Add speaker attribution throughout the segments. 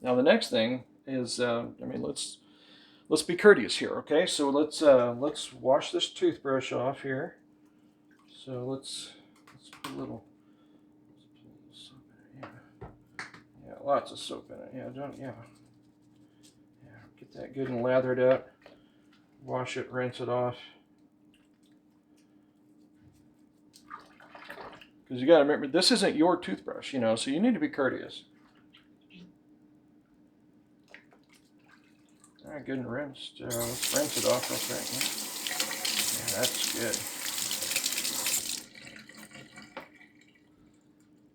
Speaker 1: Now the next thing is, let's be courteous here, okay? So let's wash this toothbrush off here. So let's put a little soap in it. Yeah, lots of soap in it. Yeah. Get that good and lathered up. Wash it, rinse it off. Because you got to remember, this isn't your toothbrush, so you need to be courteous. All right, good and rinsed. Let's rinse it off real quick. Yeah, that's good.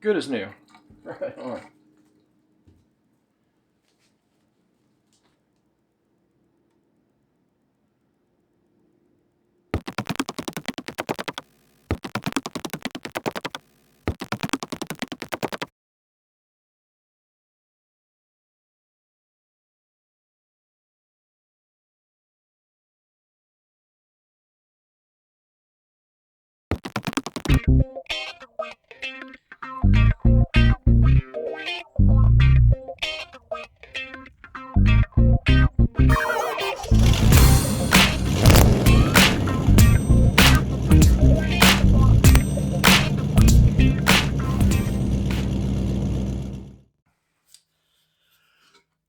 Speaker 1: Good as new. Right on.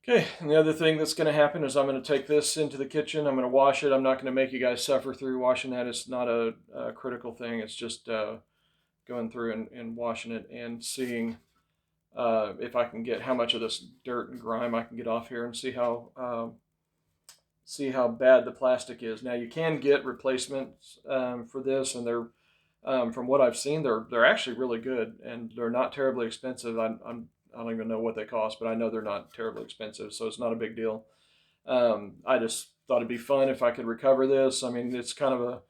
Speaker 1: Okay, and the other thing that's going to happen is I'm going to take this into the kitchen. I'm going to wash it. I'm not going to make you guys suffer through washing that. It's not a critical thing. It's just going through and washing it and seeing if I can get how much of this dirt and grime I can get off here and see how bad the plastic is. Now you can get replacements for this, and they're from what I've seen, they're actually really good, and they're not terribly expensive. I don't even know what they cost, but I know they're not terribly expensive, so it's not a big deal. I just thought it'd be fun if I could recover this. I mean, it's kind of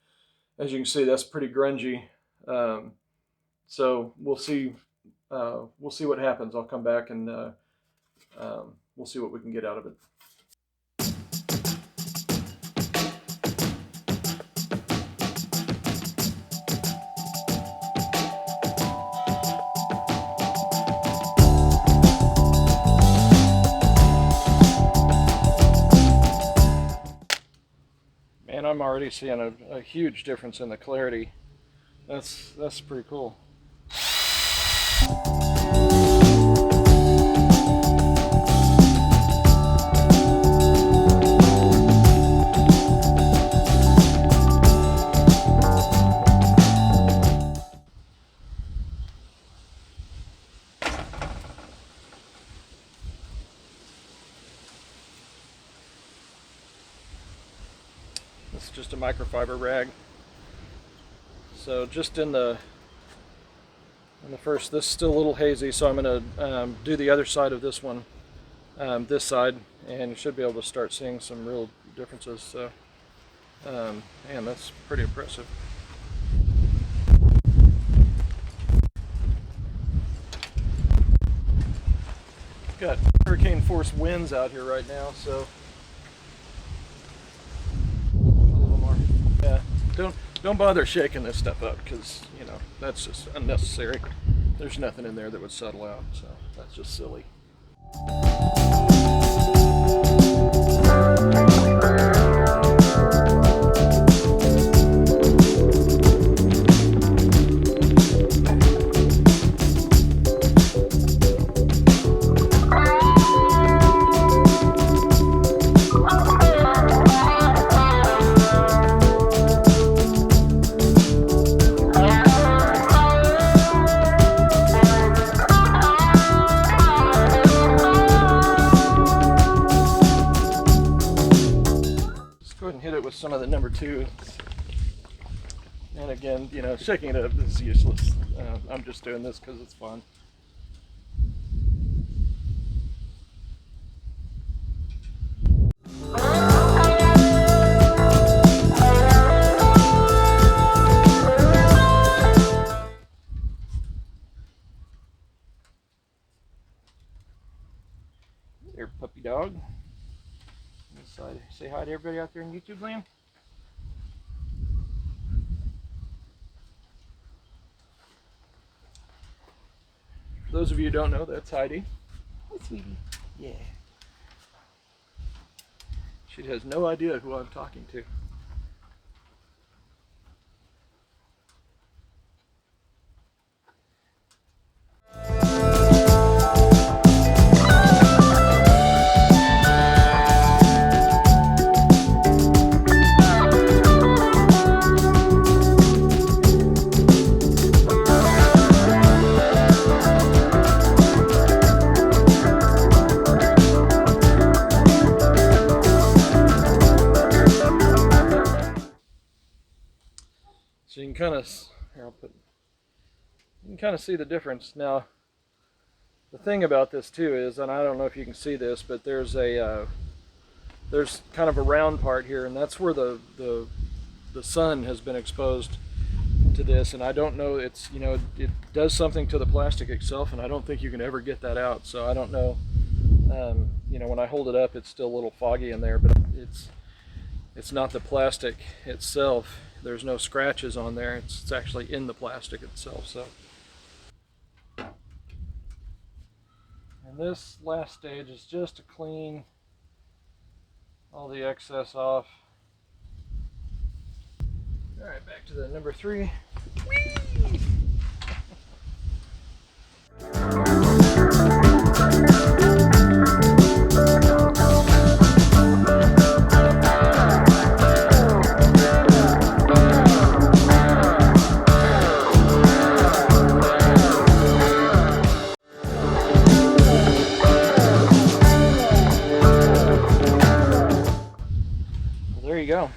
Speaker 1: as you can see, that's pretty grungy. So we'll see. We'll see what happens. I'll come back and we'll see what we can get out of it. Man, I'm already seeing a huge difference in the clarity. That's pretty cool. This is just a microfiber rag. So just in the first, this is still a little hazy, so I'm going to do the other side of this one, this side, and you should be able to start seeing some real differences. So, man, that's pretty impressive. Got hurricane force winds out here right now, so a little more. Yeah, don't bother shaking this stuff up because that's just unnecessary. There's nothing in there that would settle out, so that's just silly. Hit it with some of the number two, and again, shaking it up is useless. I'm just doing this because it's fun. There, puppy dog. Say hi to everybody out there in YouTube land. For those of you who don't know, that's Heidi.
Speaker 2: Hi, sweetie.
Speaker 1: Yeah. She has no idea who I'm talking to. So you can kind of, here I'll put, you can kind of see the difference. Now, the thing about this too is, and I don't know if you can see this, but there's kind of a round part here, and that's where the sun has been exposed to this, and I don't know, it's, you know, it does something to the plastic itself, and I don't think you can ever get that out. So I don't know, you know, when I hold it up, it's still a little foggy in there, but it's not the plastic itself. There's no scratches on there. It's actually in the plastic itself. So, and this last stage is just to clean all the excess off. All right, back to the number 3. Whee! There you go.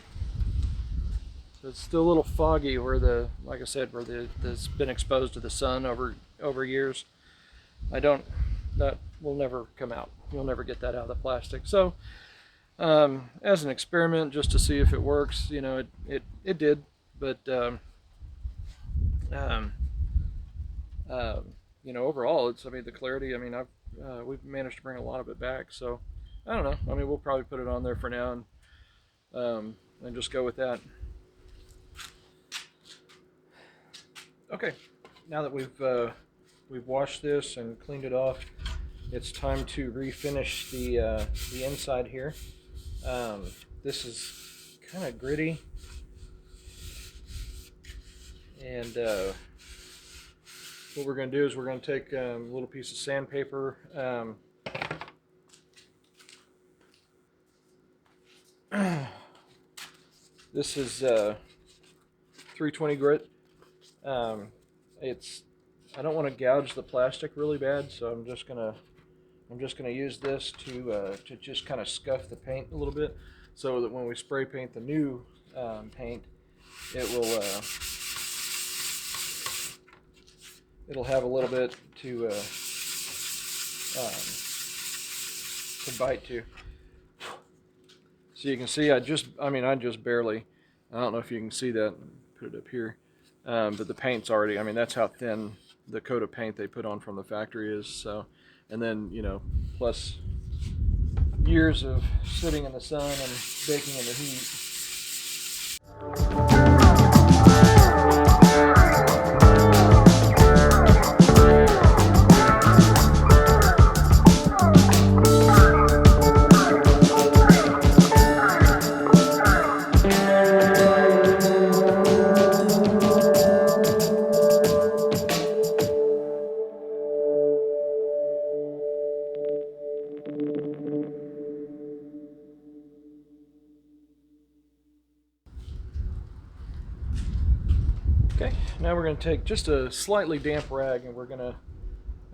Speaker 1: So it's still a little foggy where like I said, where it's been exposed to the sun over years. That will never come out. You'll never get that out of the plastic. So as an experiment, just to see if it works, you know, it did, but you know, overall, I mean, the clarity, I mean, we've managed to bring a lot of it back. So I don't know. I mean, we'll probably put it on there for now and just go with that. Okay, now that we've washed this and cleaned it off, it's time to refinish the inside here. This is kind of gritty, and what we're going to do is we're going to take a little piece of sandpaper. This is 320 grit. I don't want to gouge the plastic really bad, so I'm just gonna use this to just kind of scuff the paint a little bit, so that when we spray paint the new paint, it'll have a little bit to bite to. So you can see, I just barely, I don't know if you can see that, put it up here, but the paint's already, I mean, that's how thin the coat of paint they put on from the factory is. So, and then, you know, plus years of sitting in the sun and baking in the heat. Okay, now we're going to take just a slightly damp rag, and we're going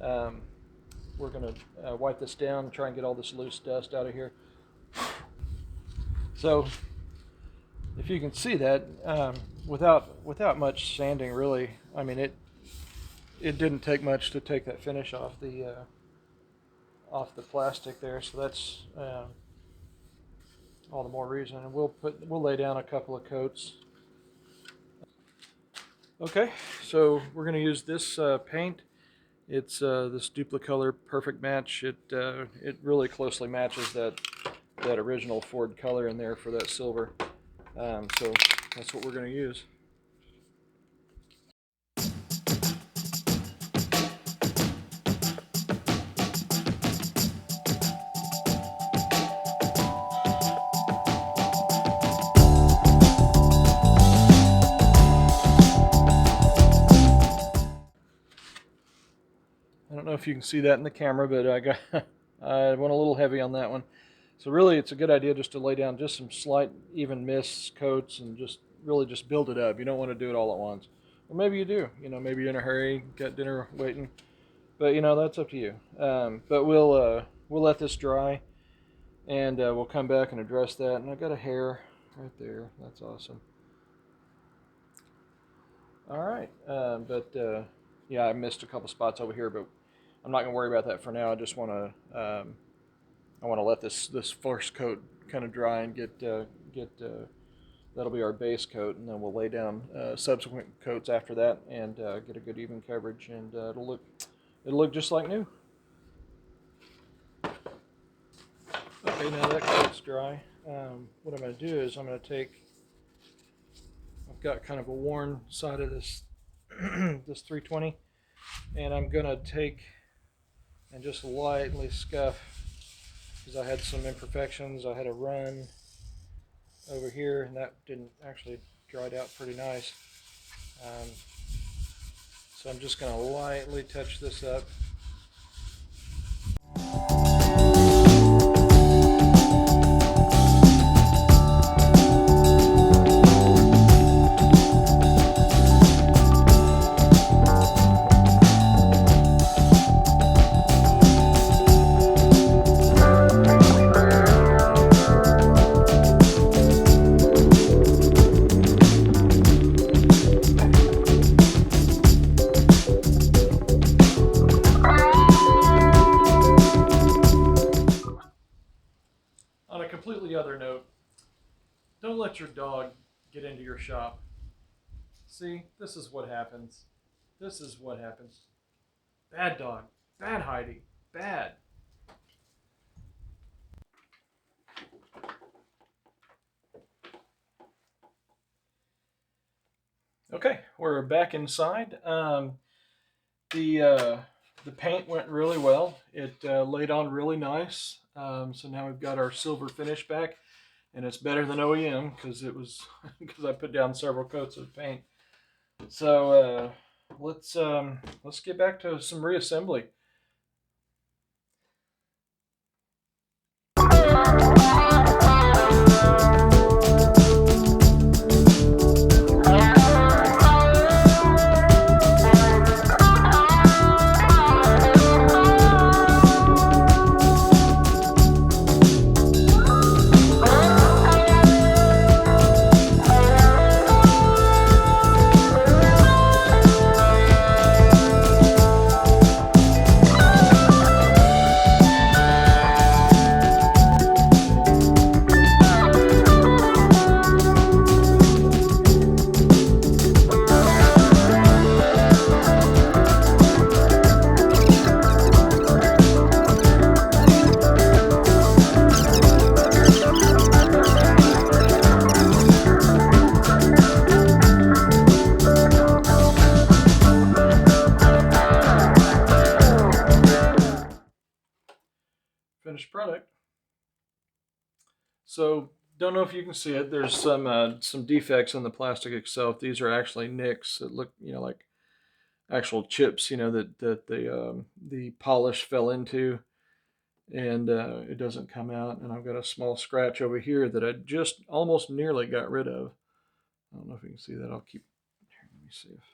Speaker 1: to wipe this down and try and get all this loose dust out of here. So, if you can see that, without much sanding, really, I mean, it didn't take much to take that finish off the plastic there. So that's all the more reason. And we'll lay down a couple of coats. Okay, so we're going to use this paint. It's this Duplicolor Perfect Match. It really closely matches that original Ford color in there for that silver. So that's what we're going to use. if you can see that in the camera, but I went a little heavy on that one. So really, it's a good idea just to lay down just some slight even mist coats and just really just build it up. You don't want to do it all at once. Or maybe you do. Maybe you're in a hurry, got dinner waiting. But that's up to you. But we'll let this dry, and we'll come back and address that. And I got a hair right there. That's awesome. All right, yeah, I missed a couple spots over here, but I'm not gonna worry about that for now. I just want to I want to let this first coat kind of dry and get that'll be our base coat, and then we'll lay down subsequent coats after that and get a good even coverage, and it'll look just like new. Okay, now that coat's dry. What I'm going to do is I'm going to take. I've got kind of a worn side of this this 320, and I'm going to take and just lightly scuff because I had some imperfections. I had a run over here, and that didn't actually dried out pretty nice. So I'm just going to lightly touch this up. On a completely other note, don't let your dog get into your shop. See, this is what happens. This is what happens. Bad dog. Bad Heidi. Bad. Okay, we're back inside. The paint went really well. It laid on really nice. So now we've got our silver finish back, and it's better than OEM because it was because I put down several coats of paint. So let's get back to some reassembly. Finished product. So don't know if you can see it. There's some defects in the plastic itself. These are actually nicks that look like actual chips that the polish fell into, and it doesn't come out. And I've got a small scratch over here that I just almost nearly got rid of. I don't know if you can see that. I'll keep here. Let me see if.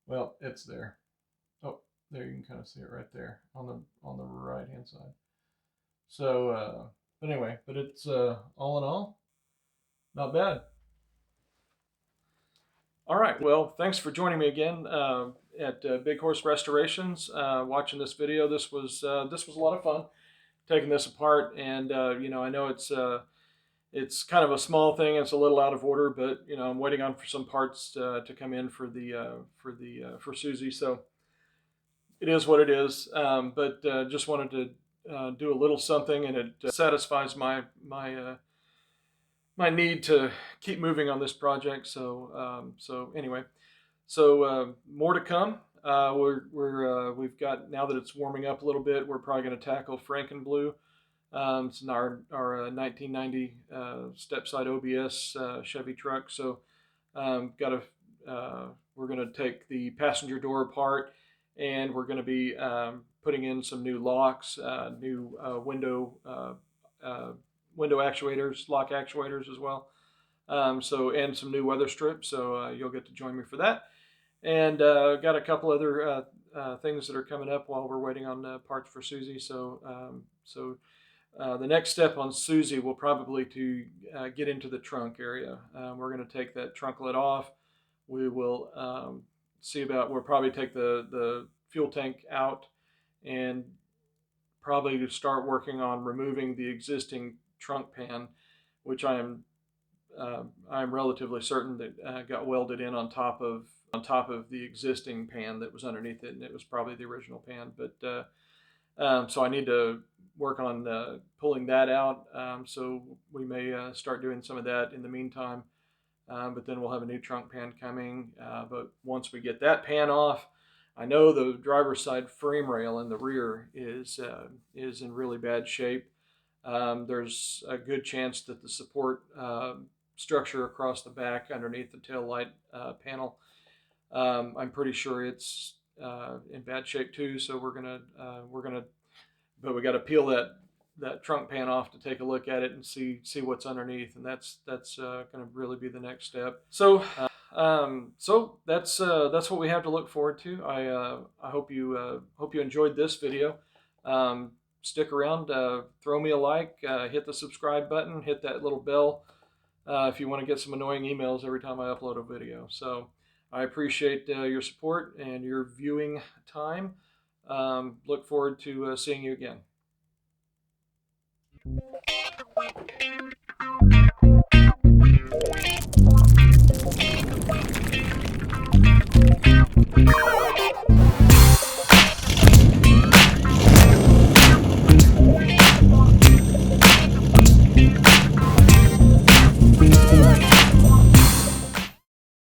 Speaker 1: Well, it's there. Oh, there you can kind of see it right there on the right hand side. So anyway, but it's all in all, not bad. All right. Well, thanks for joining me again at Big Horse Restorations. Watching this video, this was a lot of fun taking this apart, and I know it's kind of a small thing. It's a little out of order, but I'm waiting on for some parts to come in for for Suzie. So it is what it is. But just wanted to do a little something, and it satisfies my need to keep moving on this project. So anyway, more to come. We've got, now that it's warming up a little bit, we're probably going to tackle Frankenblue. It's our 1990 step side OBS Chevy truck. So got a to take the passenger door apart, and we're going to be putting in some new locks, new window actuators, lock actuators as well. And some new weather strips. So you'll get to join me for that. And got a couple other things that are coming up while we're waiting on parts for Suzie. So the next step on Suzie will probably to get into the trunk area. We're going to take that trunk lid off. We will we'll probably take the fuel tank out and probably start working on removing the existing trunk pan, which I'm relatively certain that got welded in on top of the existing pan that was underneath it, and it was probably the original pan. But so I need to work on pulling that out. So we may start doing some of that in the meantime. But then we'll have a new trunk pan coming. But once we get that pan off, I know the driver's side frame rail in the rear is in really bad shape. There's a good chance that the support structure across the back underneath the tail light panel, I'm pretty sure it's in bad shape too. So but we got to peel that trunk pan off to take a look at it and see what's underneath, and that's going to really be the next step. So that's what we have to look forward to. I hope you enjoyed this video. Stick around, throw me a like, hit the subscribe button, hit that little bell if you want to get some annoying emails every time I upload a video. So I appreciate your support and your viewing time. Look forward to seeing you again.